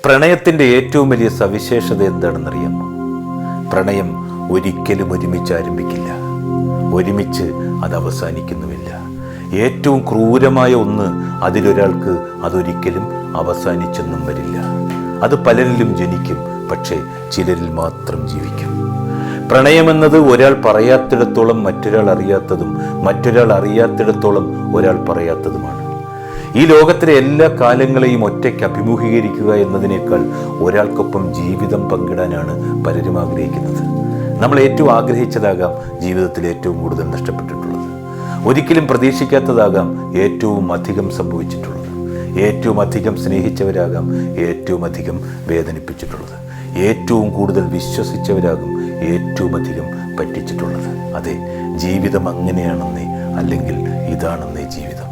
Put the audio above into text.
പ്രണയത്തിൻ്റെ ഏറ്റവും വലിയ സവിശേഷത എന്താണെന്നറിയാമോ? പ്രണയം ഒരിക്കലും ഒരുമിച്ച് ആരംഭിക്കില്ല, ഒരുമിച്ച് അത് അവസാനിക്കുന്നുമില്ല. ഏറ്റവും ക്രൂരമായ ഒന്ന് അതിലൊരാൾക്ക് അതൊരിക്കലും അവസാനിച്ചെന്നും വരില്ല. അത് പലരിലും ജനിക്കും, പക്ഷേ ചിലരിൽ മാത്രം ജീവിക്കും. പ്രണയമെന്നത് ഒരാൾ പറയാത്തിടത്തോളം മറ്റൊരാൾ അറിയാത്തതും മറ്റൊരാൾ അറിയാത്തിടത്തോളം ഒരാൾ പറയാത്തതുമാണ്. ഈ ലോകത്തിലെ എല്ലാ കാലങ്ങളെയും ഒറ്റയ്ക്ക് അഭിമുഖീകരിക്കുക എന്നതിനേക്കാൾ ഒരാൾക്കൊപ്പം ജീവിതം പങ്കിടാനാണ് പലരും ആഗ്രഹിക്കുന്നത്. നമ്മൾ ഏറ്റവും ആഗ്രഹിച്ചതാകാം ജീവിതത്തിൽ ഏറ്റവും കൂടുതൽ നഷ്ടപ്പെട്ടിട്ടുള്ളത്. ഒരിക്കലും പ്രതീക്ഷിക്കാത്തതാകാം ഏറ്റവും അധികം സംഭവിച്ചിട്ടുള്ളത്. ഏറ്റവും അധികം സ്നേഹിച്ചവരാകാം ഏറ്റവും അധികം വേദനിപ്പിച്ചിട്ടുള്ളത്. ഏറ്റവും കൂടുതൽ വിശ്വസിച്ചവരാകും ഏറ്റവും അധികം പറ്റിച്ചിട്ടുള്ളത്. അതെ, ജീവിതം അങ്ങനെയാണെന്നേ, അല്ലെങ്കിൽ ഇതാണെന്നേ ജീവിതം.